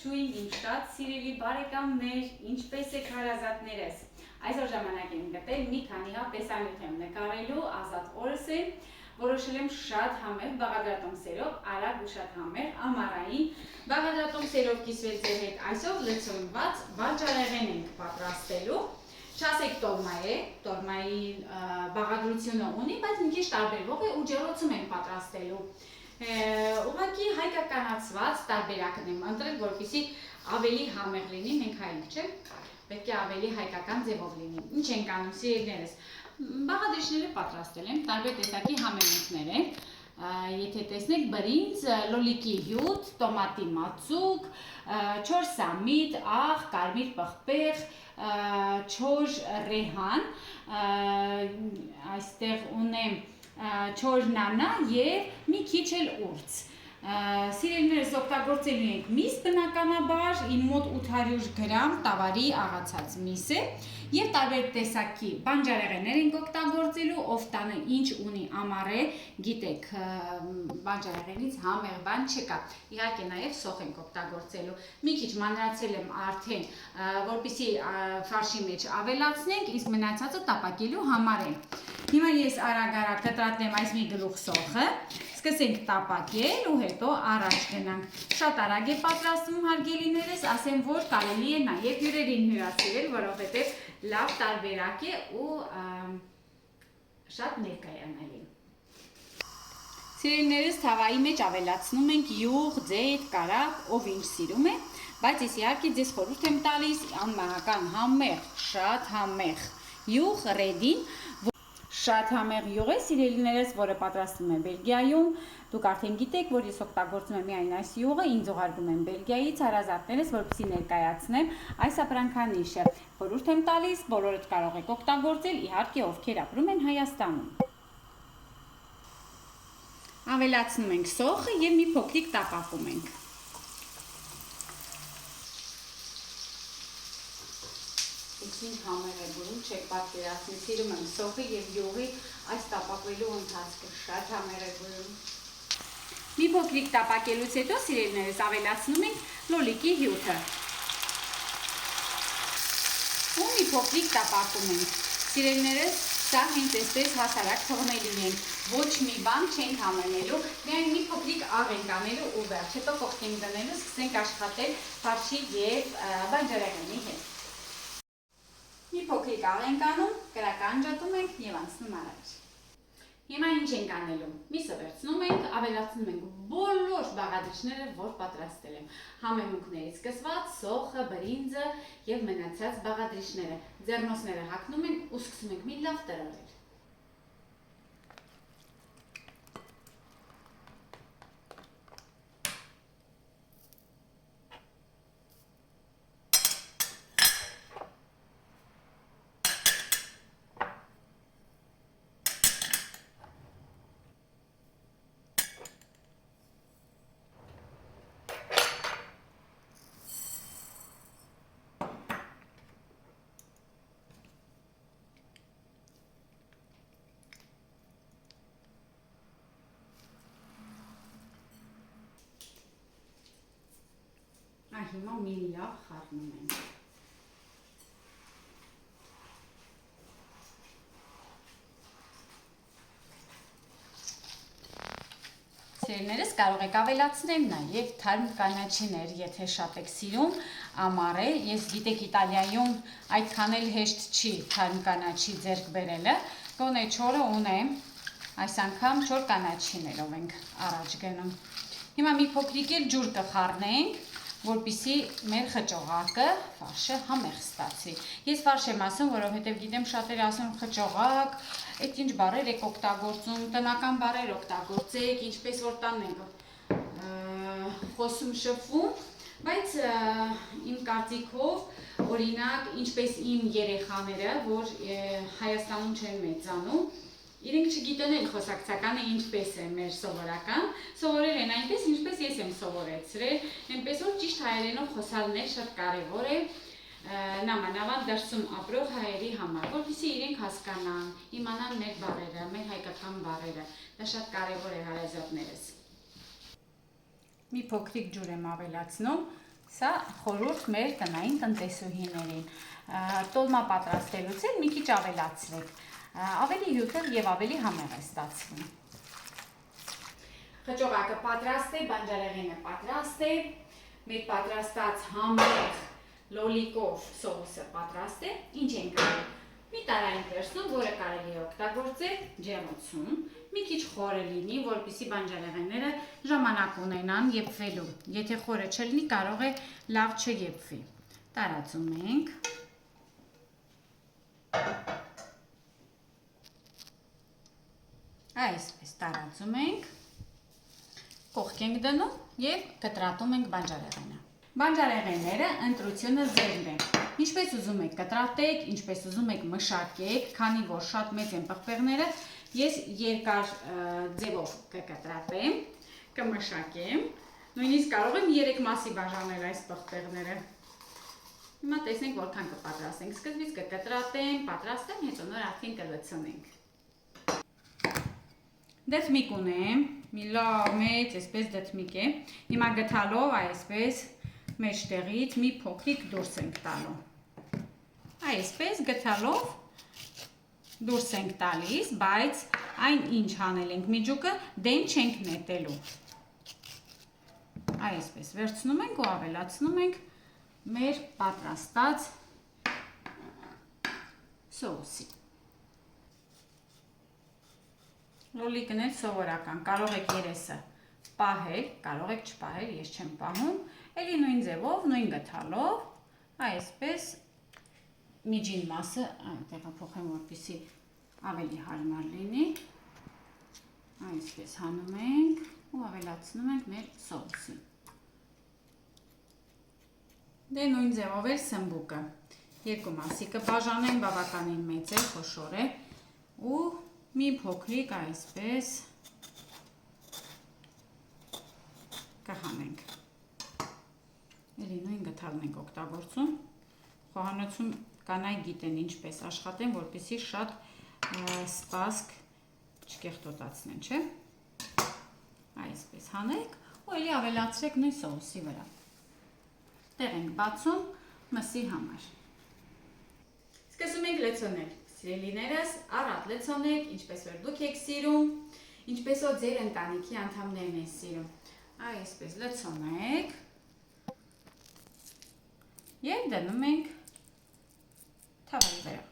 Ողջույն իմ շատ սիրելի բարեկամներ, ինչպես եք հարազատներս։ Այսօր ժամանակ եմ գտել մի քանի հատ տեսանյութ եմ նկարելու, ազատ օրս է, որոշել եմ շատ համեղ բաղադրատոմսերով, արագ ու շատ համեղ ամառային բաղադրատոմսերով կիսվել ձեր հետ այսօր լցոնված բանջարեղեն ենք պատրաստելու։ Չասեք տոլմա է, տոլմայի բաղադրությունը ունի, բայց մի քիչ տարբերվող է ու ջեռոցում ենք պատրաստելու։ Ուղղակի հայկականացված տարբերակն եմ ընտրել, որպեսզի ավելի համեղ լինի, մենք հայք չէ, պետք է ավելի հայկական ձևով լինի։ Ինչ ենք անում, սիրելիներս, բաղադրիչները պատրաստել եմ, տարբեր տեսակի համեմունքներ են, եթե տեսնեք բրինձ, լոլիկի հյութ, տոմատի մածուկ, չոր սամիտ, աղ, կարմիր պղպեղ, չոր ռեհան, այստեղ ունեմ չոր նանա և մի քիչ էլ ուրց։ Սիրելիներս օգտագործելու ենք միս բնականաբար, իմ մոտ 800 գրամ տավարի աղացած միս է և տարբեր տեսակի բանջարեղեններ ենք օգտագործելու, ով տանը ինչ ունի ամառե, գիտեք, բանջարեղենից համեղ բան չկա, իհարկե նաև սոխ ենք օգտագործելու, մի քիչ մանրացել եմ արդեն, որպեսզի ֆարշի մեջ ավելացնենք, իսկ մնացածը տապակելու համար է։ Հիմա ես արագ կտրատեմ այս մի գլուխ սոխը, սկսենք տապակել ու հետո առաջ գնանք։ Շատ արագ է պատրաստվում, հարգելիներս, ասեմ, որ կարելի է նաև հյուրերին հյուրասիրել, որովհետև լավ տարբերակ է ու շատ ներկայանալի։ Սիրելիներս, թավայի մեջ ավելացնում ենք յուղ, ձեթ, կարագ, ով ինչ սիրում է, բայց ես իհարկե ձեզ խորհուրդ եմ տալիս անմահական համեղ, շատ համեղ յուղ, ռեդին, շատ համեղ յուղ է, սիրելիներս, որը պատրաստվում է Բելգիայում, դուք արդեն գիտեք, որ ես օգտագործում եմ միայն այս յուղը, ինձ ուղարկում եմ Բելգիայից հարազատներս, որպեսզի ներկայացնեմ այս ապրանքանիշը։ Խորհուրդ եմ տալիս, բոլորդ կարող եք օգտագործել, իհարկե ովքեր ապրում են Հայաստանում։ Ավելացնում ենք սոխը և մի փոքրիկ տապակում ենք։ Ինչ համեղ է բուրում, չեք պատկերացնի, սիրում եմ սոխի և յուղի այս տապակվելու ընթացքը, շատ համեղ է բուրում։ Մի փոքրիկ տապակելուց հետո, սիրելիներս, ավելացնում ենք լոլիկի հյութը։ Ու մի փոքրիկ տապակում ենք։ Սիրելիներս, սա հենց այսպես հասարակ թողնելու ենք, ոչ մի բան չենք համեմելու, միայն մի փոքրիկ աղ ենք անելու ու վերջ, հետո կողքին դնելու, սկսենք աշխատել ֆարշի և բանջարեղենի հետ։ Մի փոքրիկ աղ ենք անում, կրակը անջատում ենք և անցնում առաջ։ Հիմա ինչ ենք անելու, միսը վերցնում ենք, ավելացնում ենք բոլոր բաղադրիչները, որ պատրաստել եմ, համեմունքներից սկսված, սոխը, բրինձը և մնացած բաղադրիչները, ձեռնոցները հագնում ենք ու սկսում ենք մի լավ տրորել։ Հիմա մի լավ խառնում ենք։ Սիրելիներս, կարող եք ավելացնել նաև թարմ կանաչիներ, եթե շատ եք սիրում, ամառ է, ես գիտեք Իտալիայում այդքան էլ հեշտ չի թարմ կանաչի ձեռք բերելը, գոնե չորը ունեմ, այս անգամ չոր կանաչիներով ենք առաջ գնում։ Հիմա մի փոքրիկ էլ ջուր կխառնենք, որպեսզի մեր խճողակը, ֆարշը համեղ ստացի։ Ես ֆարշ եմ ասում, որովհետև գիտեմ շատերը ասում խճողակ, այդ ինչ բառեր եք օգտագործում, տնական բառեր օգտագործեք, ինչպես որ տանն ենք խոսում շփվում, բայց իմ կարծիքով, օրինակ, ինչպես իմ երեխաները, որ Հայաստանում չեն մեծանում, իրենք չգիտեն են խոսակցականը ինչպես է մեր սովորական, սովորել են այնպես, ինչպես ես եմ սովորեցրել, այնպես որ ճիշտ հայերենով խոսալն է շատ կարևոր է, նամանավանդ դրսում ապրող հայերի համար, որպեսզի իրենք հասկանան, իմանան մեր բառերը, մեր հայկական բառերը, դա շատ կարևոր է հարազատներս։ Մի փոքրիկ ջուր եմ ավելացնում, Սա խորհուրդ մեր տնային տնտեսուհիներին։ Տոլմա պատրաստելուց էլ մի քիչ ավելացրեք, ավելի հյութ եւ ավելի համեղ է ստացվում։ Խճողակը պատրաստ է, բանջարեղենը պատրաստ է, մեր պատրաստած համեղ լոլիկով սոուսը պատրաստ է։ Ինչ ենք անում։ Մի տարային վերցնում, որը կարելի է օգտագործել ջեռոցում, մի քիչ խորը լինի, որպեսզի բանջարեղենները ժամանակ ունենան եփվելու։ Եթե խորը չլինի, կարող է լավ չեփվի։ Տարածում ենք։ Այսպես տարածում ենք, կողք ենք դնում և կտրատում ենք բանջարեղենը։ Բանջարեղենները ընտրությունը ձերն է։ Ինչպես ուզում եք կտրատեք, ինչպես ուզում եք մշակեք, քանի որ շատ մեծ են պղպեղները, ես երկար ձևով կկտրատեմ, կմշակեմ, նույնիսկ կարող եմ 3 մասի բաժանել այս պղպեղները։ Հիմա տեսնենք որքան կպատրաստենք, սկզբից կկտրատեմ, պատրաստեմ, հետո նոր արդեն կլցնենք։ Դդմիկ ունեմ, մի լավ մեծ, այսպես դդմիկ է, հիմա գթալով այսպես մեջտեղից մի փոքրիկ դուրս ենք տալու։ Այսպես գթալով դուրս ենք տալիս, բայց այն ինչ անել ենք միջուկը դեն չենք նետելու։ Այսպես վերցնում ենք ու ավելացնում ենք մեր պատրաստած սոուսի։ Լոլիկն էլ սովորական, կարող եք երեսը պահել, կարող եք չպահել, ես չեմ պահում, էլի նույն ձևով, նույն գթալով, այսպես միջին մասը տեղափոխեմ, որպեսզի ավելի հարմար լինի, այսպես հանում ենք ու ավելացնում ենք մեր սոուսին։ Դե նույն ձևով էր սմբուկը, երկու մասի կբաժանեմ, բավականին մեծ է, խոշոր է ու մի փոքրիկ այսպես կհանենք։ Էլի նույն գթալն ենք օգտագործում։ Խոհանոցում կանայք գիտեն ինչպես աշխատեն, որպեսզի շատ սպասք չկեղտոտացնեն, չէ՞։ Այսպես հանեք ու էլի ավելացրեք նույն սոուսի վրա։ Տեղ ենք բացում մսի համար։ Սկսում ենք լցոնել։ Սիրելիներս, առատ լցոնեք, ինչպես որ դուք եք սիրում, ինչպես որ ձեր ընտանիքի անդամներն են սիրում։ Այսպես լցոնեք և դնում ենք թավայի վրա։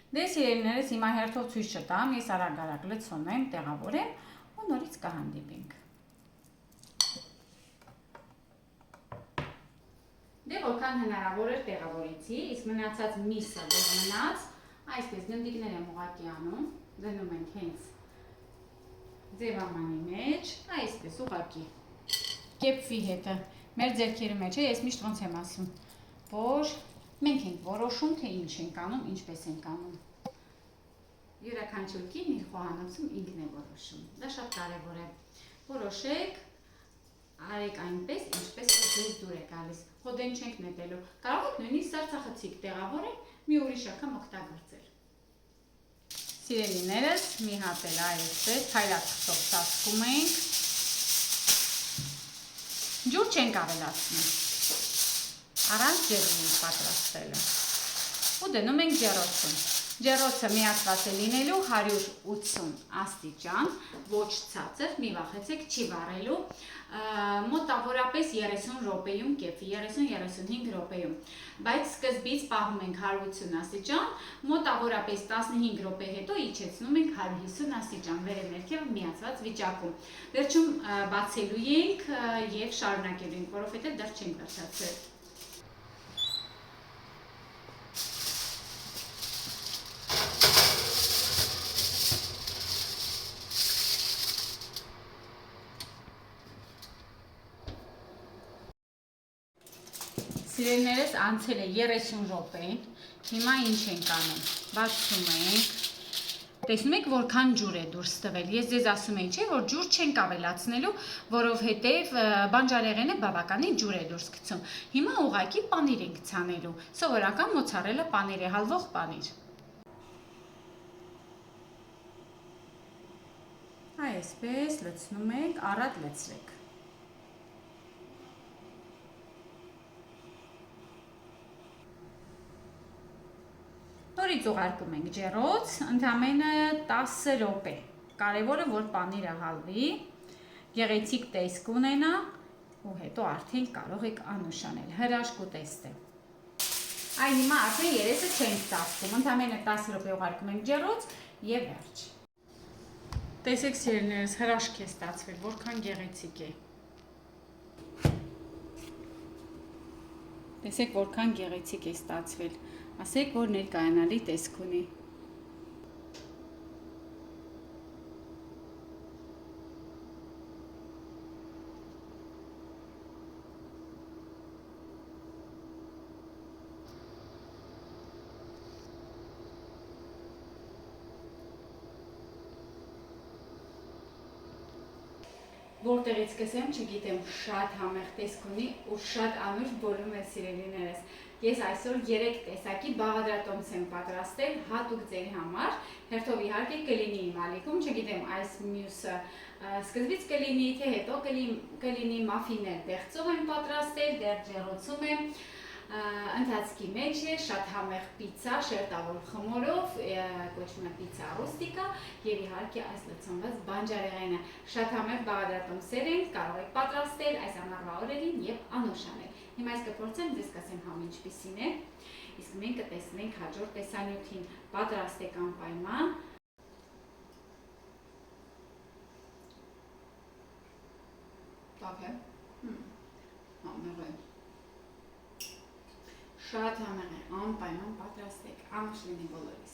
Դե սիրելիներս, հիմա հերթով ցույց չտամ, ես արագ լցոնեմ, տեղավորեմ ու նորից կհանդիպենք։ Դե որքան հնարավոր էր տեղավորեցի, իսկ մնացած միսը որ մնաց, այսպես գնդիկներ եմ ուղղակի անում, դնում ենք հենց ձևամանի մեջ, այսպես ուղղակի կեպվի հետը, մեր ձեռքերի մեջ է, ես միշտ ոնց եմ ասում, որ մենք ենք որոշում, թե ինչ ենք անում, ինչպես ենք անում։ Յուրաքանչյուր կին իր խոհանոցում ինքն է որոշում, դա շատ կարևոր է, որոշեք, արեք այնպես, ինչպես որ ձեզ դուր է գալիս, հոդեն չենք նետելու, կարող եք նույնիսկ սարցախցիկ տեղավորել, մի ուրիշ անգամ օգտագործել։ Սիրելիներս, մի հատ էլ այսպես փայլատքով ծածկում ենք, ջուր չենք ավելացնում, առանց ջրի պատրաստելը ու դնում ենք ջեռոցում։ Ջեռոցը միացված է լինելու 180 աստիճան, ոչ ցածր, մի վախեցեք, չի վառելու, մոտավորապես 30 րոպեում կեպվի, 30-35 րոպեում, բայց սկզբից պահում ենք 180 աստիճան, մոտավորապես 15 րոպե հետո իջեցնում ենք 150 աստիճան, վերև ներքևը միացված վիճակում։ Վերջում բացելու ենք և շարունակելու ենք, որովհետև դեռ չենք վերջացրել։ Սիրելիներս, անցել է 30 րոպե, հիմա ինչ ենք անում, բացում ենք, տեսնում եք որքան ջուր է դուրս տվել, ես ձեզ ասում էի, չէ, որ ջուր չենք ավելացնելու, որովհետև բանջարեղենը բավականին ջուր է դուրս գցում, հիմա ուղղակի պանիր ենք ցանելու, սովորական մոցարելա պանիր է, հալվող պանիր։ Այսպես լցնում եք, առատ լցրեք։ Նորից ուղարկում ենք ջեռոց, ընդամենը 10 րոպե։ Կարևորը որ պանիրը հալվի, գեղեցիկ տեսք ունենա ու հետո արդեն կարող եք անուշանել, հրաշք ուտեստ է։ Այն հիմա արդեն երեսը չենք ծածկում, ընդամենը 10 րոպե ուղարկում ենք ջեռոց եւ վերջ։ Տեսեք սիրելիներս, հրաշք է ստացվել, որքան գեղեցիկ է։ Տեսեք որքան գեղեցիկ է ստացվել, ասեք որ ներկայանալի տեսք ունի։ Որտեղից սկսեմ, չգիտեմ, շատ համեղ տեսք ունի ու շատ անուշ բոլում է սիրելիներս։ Ես այսօր 3 տեսակի բաղադրատոմս եմ պատրաստել հատուկ ձեր համար, հերթով իհարկե կլինի իմ ալիքում, չգիտեմ այս մյուսը սկզբից կլինի, թե հետո կլինի մաֆիներ դեղցով եմ պատրաստել, դեռ ջեռոցում եմ, ընթացքի մեջ է շատ համեղ պիցցա շերտավոր խմորով, կոչվում է պիցցա ռուստիկա եւ իհարկե այս լցոնված բանջարեղենը։ Շատ համեղ բաղադրատոմսեր են, կարող եք պատրաստել այս ամառվա օրերին եւ անուշանել։ Հիմա ես կփորձեմ ձեզ կասեմ համ ինչպիսին է, իսկ մենք կտեսնենք հաջորդ տեսանյութին։ Պատրաստեք անպայման։ Տաք է։ Համեղ է։ Շատ համեղ է, անպայման պատրաստեք, անուշ լինի բոլորիս։